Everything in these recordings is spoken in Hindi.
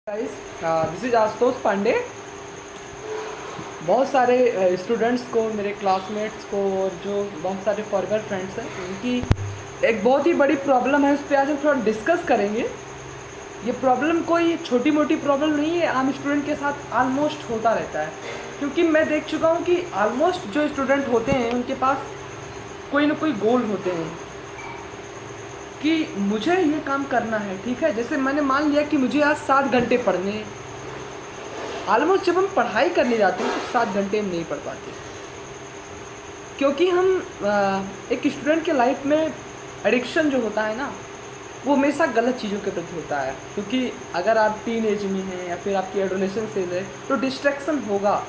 Guys, this is Ashutosh Pandey. बहुत सारे स्टूडेंट्स को, मेरे क्लासमेट्स को और जो बहुत सारे फॉरवर्ड फ्रेंड्स हैं, उनकी एक बहुत ही बड़ी प्रॉब्लम है। उस पर आज हम थोड़ा डिस्कस करेंगे। ये प्रॉब्लम कोई छोटी मोटी प्रॉब्लम नहीं है, आम स्टूडेंट के साथ ऑलमोस्ट होता रहता है। क्योंकि मैं देख चुका हूँ कि ऑलमोस्ट जो स्टूडेंट होते हैं उनके पास कोई ना कोई गोल होते हैं कि मुझे ये काम करना है। ठीक है, जैसे मैंने मान लिया कि मुझे आज 7 घंटे पढ़ने हैं। ऑलमोस्ट जब हम पढ़ाई करने जाते हैं तो 7 घंटे हम नहीं पढ़ पाते, क्योंकि हम एक स्टूडेंट के लाइफ में एडिक्शन जो होता है ना, वो हमेशा गलत चीज़ों के प्रति होता है। क्योंकि अगर आप टीन एज में हैं या फिर आपकी एडोलेसेंस एज है तो डिस्ट्रैक्शन होगा,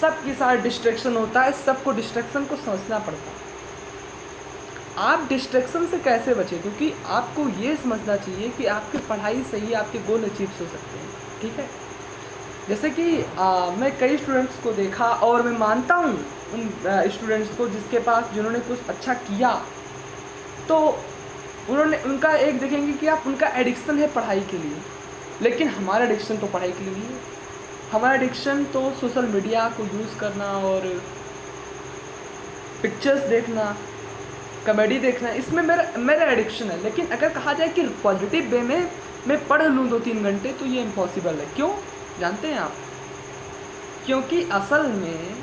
सबके साथ डिस्ट्रैक्शन होता है। सबको डिस्ट्रैक्शन को समझना पड़ता है। आप डिस्ट्रैक्शन से कैसे बचें, क्योंकि आपको ये समझना चाहिए कि आपकी पढ़ाई से ही आपके गोल अचीव हो सकते हैं। ठीक है, जैसे कि मैं कई स्टूडेंट्स को देखा और मैं मानता हूँ उन स्टूडेंट्स को जिन्होंने कुछ अच्छा किया, तो उन्होंने उनका एक देखेंगे कि आप उनका एडिक्शन है पढ़ाई के लिए, लेकिन हमारा एडिक्शन तो पढ़ाई के लिए नहीं है। हमारा एडिक्शन तो सोशल मीडिया को यूज़ करना और पिक्चर्स देखना, कॉमेडी देखना, इसमें मेरा एडिक्शन है। लेकिन अगर कहा जाए कि पॉजिटिव वे में मैं पढ़ लूँ 2-3 घंटे, तो ये इम्पॉसिबल है। क्यों जानते हैं आप? क्योंकि असल में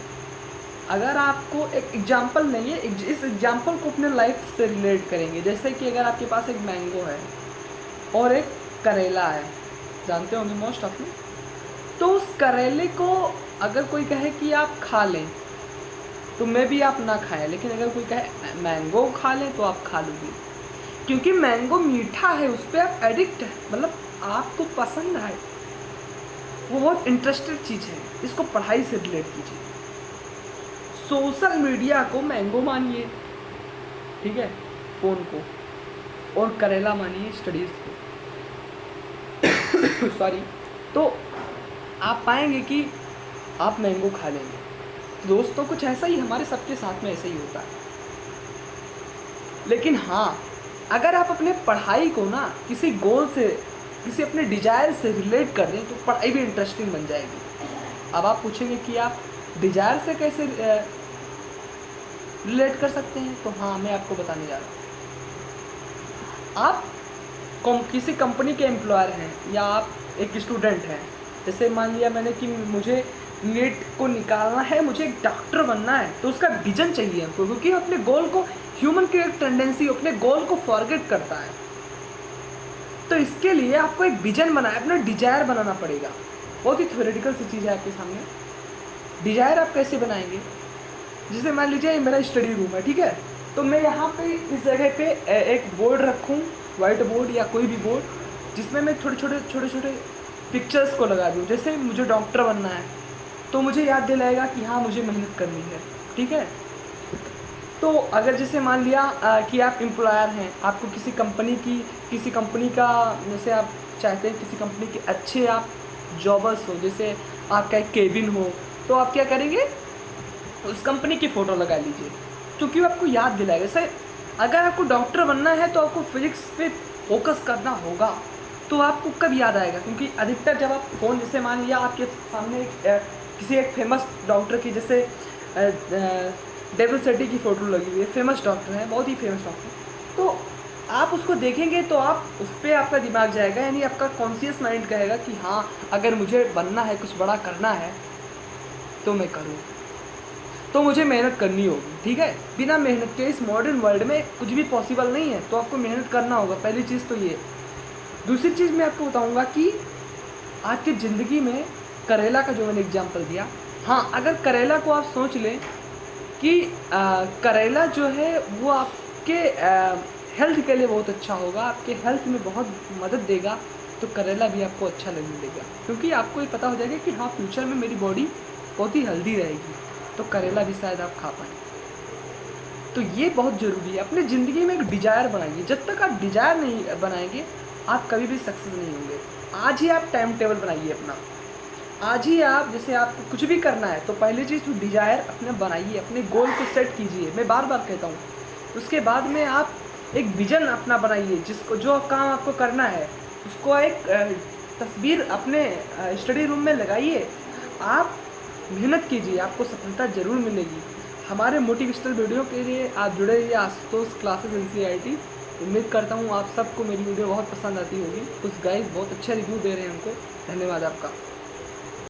अगर आपको एक एग्जाम्पल नहीं है, इस एग्जाम्पल को अपने लाइफ से रिलेट करेंगे। जैसे कि अगर आपके पास एक मैंगो है और एक करेला है, जानते होंगे मोस्ट ऑफ यू। तो उस करेले को अगर कोई कहे कि आप खा लें तो मे भी आप ना खाएं, लेकिन अगर कोई कहे मैंगो खा लें तो आप खा लोगे, क्योंकि मैंगो मीठा है, उस पर आप एडिक्ट है, मतलब आपको पसंद है, वो बहुत इंटरेस्टेड चीज़ है। इसको पढ़ाई से रिलेट कीजिए। सोशल मीडिया को मैंगो मानिए, ठीक है, फ़ोन को, और करेला मानिए स्टडीज़ को। सॉरी। तो आप पाएंगे कि आप मैंगो खा लेंगे। दोस्तों, कुछ ऐसा ही हमारे सबके साथ में ऐसा ही होता है। लेकिन हाँ, अगर आप अपने पढ़ाई को ना किसी गोल से, किसी अपने डिजायर से रिलेट कर दें, तो पढ़ाई भी इंटरेस्टिंग बन जाएगी। अब आप पूछेंगे कि आप डिजायर से कैसे रिलेट कर सकते हैं, तो हाँ, मैं आपको बताने जा रहा हूँ। आप किसी कंपनी के एम्प्लॉयर हैं या आप एक स्टूडेंट हैं। जैसे मान लिया मैंने कि मुझे नीट को निकालना है, मुझे एक डॉक्टर बनना है, तो उसका विजन चाहिए हमको, क्योंकि अपने गोल को, ह्यूमन की एक टेंडेंसी अपने गोल को फॉरगेट करता है। तो इसके लिए आपको एक विजन बनाए, अपना डिजायर बनाना पड़ेगा। बहुत ही थ्योरेटिकल सी चीज़ है आपके सामने। डिजायर आप कैसे बनाएंगे? जैसे मान लीजिए मेरा स्टडी रूम है, ठीक है, तो मैं यहाँ पे इस जगह पे एक बोर्ड रखूँ, वाइट बोर्ड या कोई भी बोर्ड, जिसमें मैं छोटे छोटे पिक्चर्स को लगा दूँ। जैसे मुझे डॉक्टर बनना है तो मुझे याद दिलाएगा कि हाँ, मुझे मेहनत करनी है। ठीक है, तो अगर जैसे मान लिया कि आप एम्प्लॉयर हैं, आपको किसी कंपनी का, जैसे आप चाहते हैं किसी कंपनी के अच्छे आप जॉबर्स हो, जैसे आपका एक केबिन हो, तो आप क्या करेंगे, उस कंपनी की फ़ोटो लगा लीजिए, क्योंकि वो आपको याद दिलाएगा। जैसे अगर आपको डॉक्टर बनना है तो आपको फिजिक्स पे फोकस करना होगा, तो आपको कब याद आएगा? क्योंकि अधिकतर जब आप फ़ोन, जैसे मान लिया आपके सामने किसी एक फेमस डॉक्टर की, जैसे डेविल सेट्टी की फ़ोटो लगी हुई है, फेमस डॉक्टर है, बहुत ही फेमस डॉक्टर, तो आप उसको देखेंगे तो आप उस पर आपका दिमाग जाएगा, यानी आपका कॉन्शियस माइंड कहेगा कि हाँ, अगर मुझे बनना है, कुछ बड़ा करना है, तो मैं करूँ, तो मुझे मेहनत करनी होगी। ठीक है, बिना मेहनत के इस मॉडर्न वर्ल्ड में कुछ भी पॉसिबल नहीं है, तो आपको मेहनत करना होगा। पहली चीज़ तो ये। दूसरी चीज़ मैं आपको बताऊंगा कि आज की ज़िंदगी में करेला का जो मैंने एग्जांपल दिया, हाँ, अगर करेला को आप सोच लें कि करेला जो है वो आपके हेल्थ के लिए बहुत अच्छा होगा, आपके हेल्थ में बहुत मदद देगा, तो करेला भी आपको अच्छा लगने देगा, क्योंकि आपको ये पता हो जाएगा कि हाँ, फ्यूचर में मेरी बॉडी बहुत ही हेल्दी रहेगी, तो करेला भी शायद आप खा पाएँ। तो ये बहुत ज़रूरी है। अपनी ज़िंदगी में एक डिज़ायर बनाइए। जब तक आप डिज़ायर नहीं बनाएंगे, आप कभी भी सक्सेस नहीं होंगे। आज ही आप टाइम टेबल बनाइए अपना। आज ही आप, जैसे आपको कुछ भी करना है, तो पहली चीज़ तो डिज़ायर अपने बनाइए, अपने गोल को सेट कीजिए। मैं बार बार कहता हूँ। उसके बाद में आप एक विज़न अपना बनाइए, जो काम आपको करना है उसको एक तस्वीर अपने स्टडी रूम में लगाइए, आप मेहनत कीजिए, आपको सफलता ज़रूर मिलेगी। हमारे मोटिवेशनल वीडियो के लिए आप जुड़े रहिए आशुतोष क्लासेस NCERT। उम्मीद करता हूँ आप सबको मेरी वीडियो बहुत पसंद आती होगी। कुछ गाइस बहुत अच्छा रिव्यू दे रहे हैं हमको, धन्यवाद आपका।